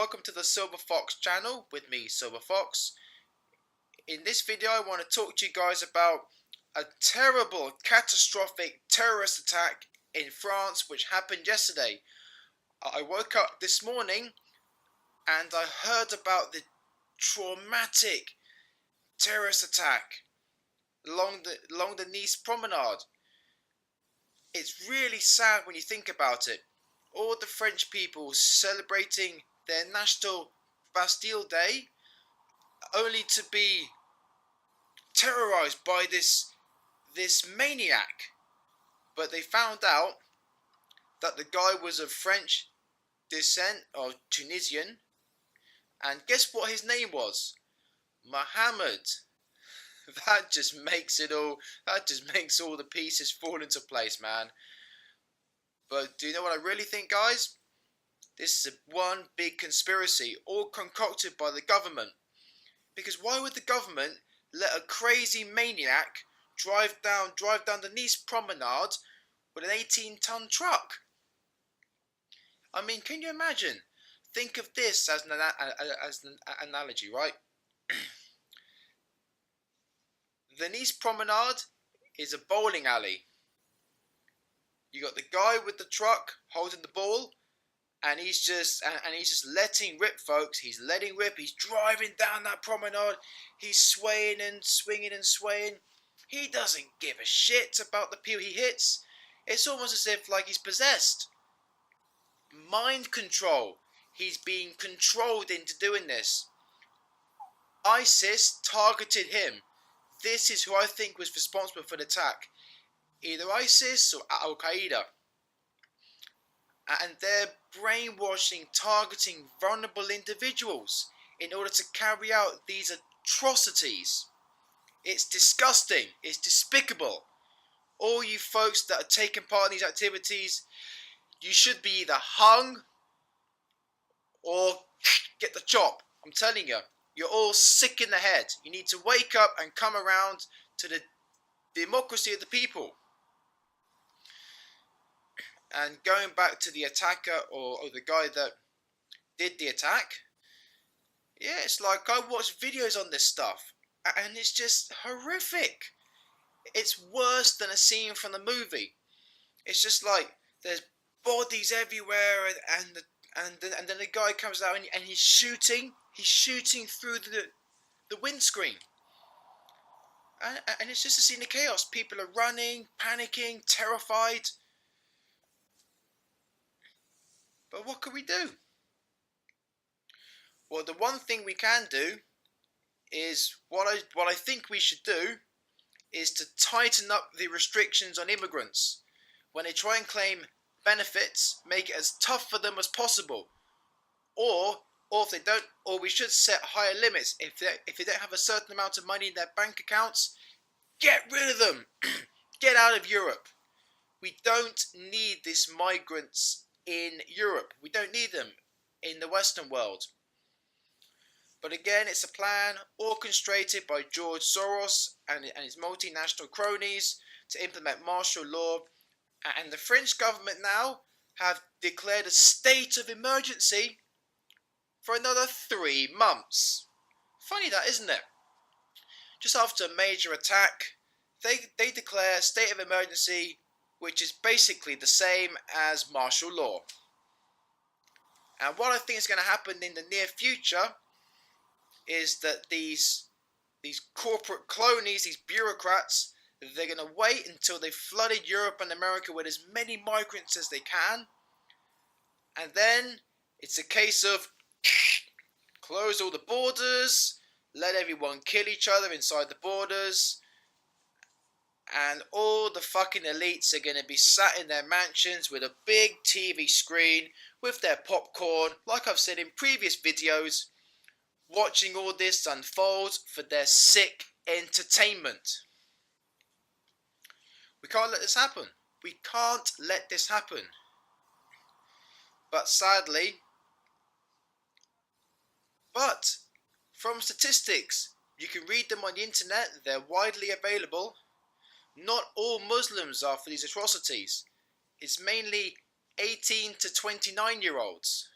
welcome to the Silver Fox channel with me, Silver Fox. In this video I want to talk to you guys about a terrible, catastrophic terrorist attack in France which happened yesterday. I woke up this morning and I heard about the traumatic terrorist attack along the Nice promenade. It's really sad when you think about it. All the French people celebrating their National Bastille Day, only to be terrorized by this maniac. But they found out that the guy was of French descent, or Tunisian, and guess what his name was? Mohammed. That just makes all the pieces fall into place, man. But do you know what I really think, guys? This is one big conspiracy, all concocted by the government. Because why would the government let a crazy maniac drive down the Nice promenade with an 18-ton truck? I mean, can you imagine? Think of this as an analogy, right? The Nice promenade is a bowling alley. You got the guy with the truck holding the ball, and he's just letting rip, folks. He's letting rip. He's driving down that promenade. He's swaying and swinging and swaying. He doesn't give a shit about the people he hits. It's almost as if like he's possessed. Mind control. He's being controlled into doing this. ISIS targeted him. This is who I think was responsible for the attack. Either ISIS or Al Qaeda. And they're brainwashing, targeting vulnerable individuals in order to carry out these atrocities. It's disgusting. It's despicable. All you folks that are taking part in these activities, you should be either hung or get the chop. I'm telling you, you're all sick in the head. You need to wake up and come around to the democracy of the people. And going back to the attacker or the guy that did the attack, yeah, it's like I watch videos on this stuff and it's just horrific. It's worse than a scene from the movie. It's just like there's bodies everywhere, and then the guy comes out and he's shooting through the windscreen. And it's just a scene of chaos. People are running, panicking, terrified. But what can we do? Well, the one thing we can do is what I think we should do is to tighten up the restrictions on immigrants. When they try and claim benefits, make it as tough for them as possible. Or if they don't, or we should set higher limits. If they don't have a certain amount of money in their bank accounts, get rid of them. Get out of Europe. We don't need these migrants in Europe. We don't need them in the Western world. But again, it's a plan orchestrated by George Soros and his multinational cronies to implement martial law. And the French government now have declared a state of emergency for another 3 months. Funny that, isn't it? Just after a major attack, they declare a state of emergency, which is basically the same as martial law. And what I think is going to happen in the near future is that these corporate cronies, these bureaucrats, they're going to wait until they've flooded Europe and America with as many migrants as they can. And then it's a case of close all the borders, let everyone kill each other inside the borders, and all the fucking elites are going to be sat in their mansions with a big TV screen with their popcorn, like I've said in previous videos, watching all this unfold for their sick entertainment. We can't let this happen. We can't let this happen. But sadly, from statistics, you can read them on the internet, they're widely available. Not all Muslims are for these atrocities. It's mainly 18 to 29-year-olds.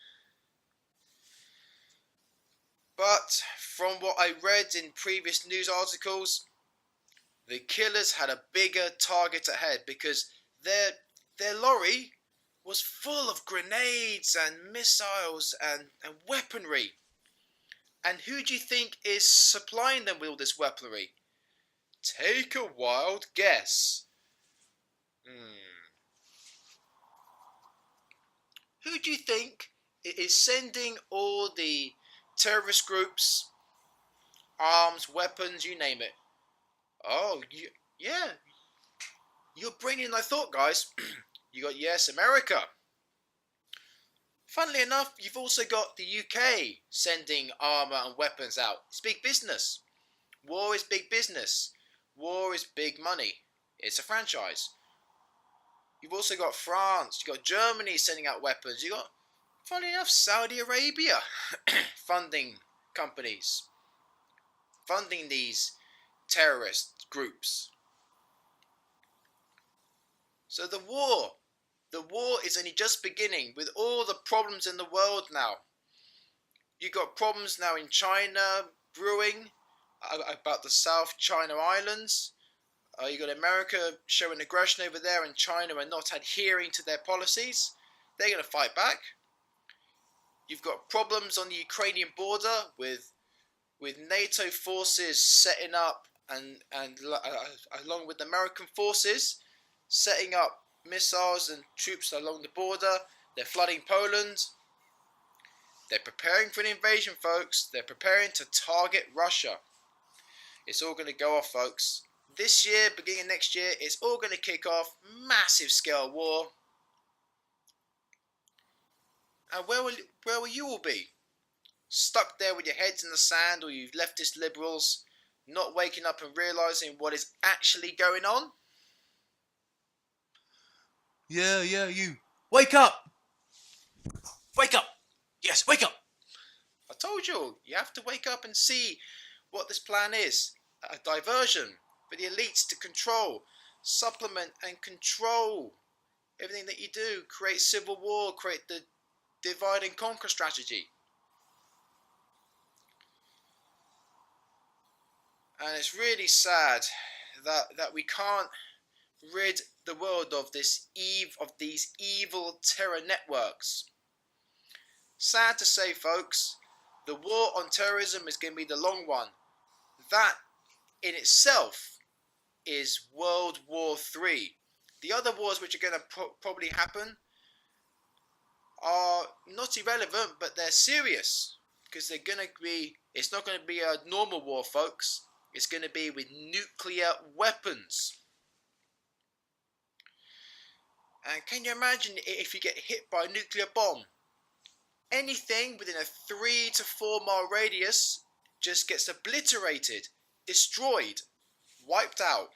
But from what I read in previous news articles, the killers had a bigger target ahead because their lorry was full of grenades and missiles and weaponry. And who do you think is supplying them with all this weaponry? Take a wild guess. Who do you think is sending all the terrorist groups, arms, weapons, you name it? Oh, yeah, you're bringing I thought, guys. You got, yes, America. Funnily enough, you've also got the UK sending armour and weapons out. It's big business. War is big business. War is big money. It's a franchise. You've also got France. You've got Germany sending out weapons. You've got, funnily enough, Saudi Arabia funding companies, funding these terrorist groups. So the war is only just beginning with all the problems in the world now. You got problems now in China brewing about the South China Islands. You got America showing aggression over there, and China are not adhering to their policies. They're going to fight back. You've got problems on the Ukrainian border with NATO forces setting up and along with American forces setting up missiles and troops along the border. They're flooding Poland. They're preparing for an invasion, folks. They're preparing to target Russia. It's all going to go off, folks. This year, beginning of next year, it's all going to kick off. Massive scale war. And where will you all be? Stuck there with your heads in the sand, or you leftist liberals not waking up and realising what is actually going on? Yeah, you. Wake up! Wake up! Yes, wake up! I told you, you have to wake up and see what this plan is. A diversion for the elites to control, supplement and control everything that you do. Create civil war, create the divide and conquer strategy. And it's really sad that we can't rid the world of these evil terror networks. Sad to say, folks, the war on terrorism is going to be the long one. That in itself is World War III. The other wars which are going to probably happen are not irrelevant, but they're serious, because they're going to be, it's not going to be a normal war, folks. It's going to be with nuclear weapons. And can you imagine if you get hit by a nuclear bomb? Anything within a 3 to 4 mile radius just gets obliterated, destroyed, wiped out.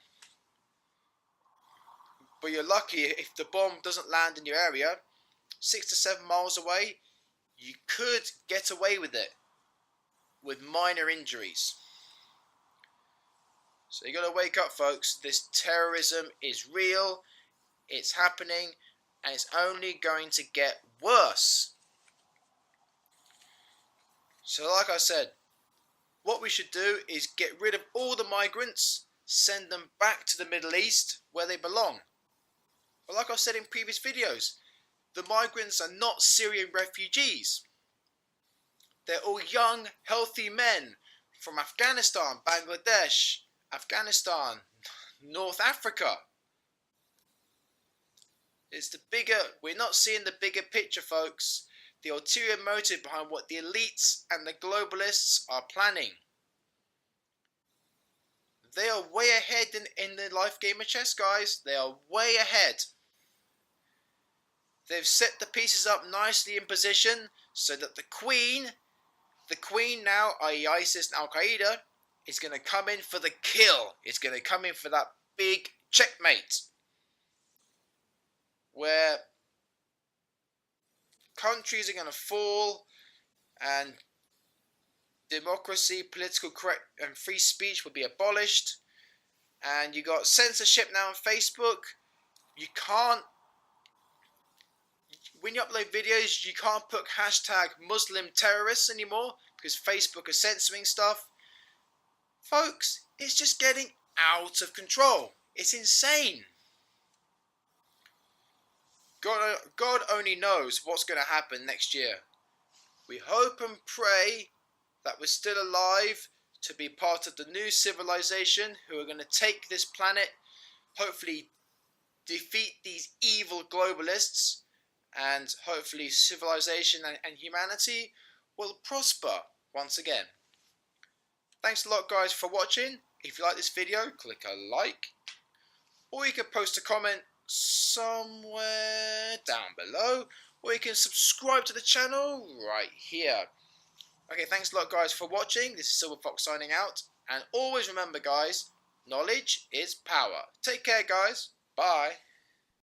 But you're lucky if the bomb doesn't land in your area. 6 to 7 miles away, you could get away with it with minor injuries. So you got to wake up, folks. This terrorism is real, it's happening, and it's only going to get worse. So like I said, what we should do is get rid of all the migrants, send them back to the Middle East where they belong. But like I've said in previous videos, the migrants are not Syrian refugees. They're all young, healthy men from Afghanistan, Bangladesh, Afghanistan, North Africa. We're not seeing the bigger picture, folks. The ulterior motive behind what the elites and the globalists are planning. They are way ahead in the life game of chess, guys. They are way ahead. They've set the pieces up nicely in position so that the Queen now, i.e. ISIS and Al-Qaeda, is going to come in for the kill. It's going to come in for that big checkmate. Where countries are going to fall and democracy, political correct and free speech will be abolished. And you got censorship now on Facebook. You can't, when you upload videos, you can't put hashtag Muslim terrorists anymore because Facebook are censoring stuff. Folks, it's just getting out of control. It's insane. God only knows what's going to happen next year. We hope and pray that we're still alive to be part of the new civilization who are going to take this planet, hopefully defeat these evil globalists, and hopefully civilization and humanity will prosper once again. Thanks a lot guys for watching. If you like this video, click a like, or you can post a comment somewhere down below, or you can subscribe to the channel right here. Okay, thanks a lot guys for watching. This is Silver Fox signing out, and always remember guys, knowledge is power. Take care guys, bye.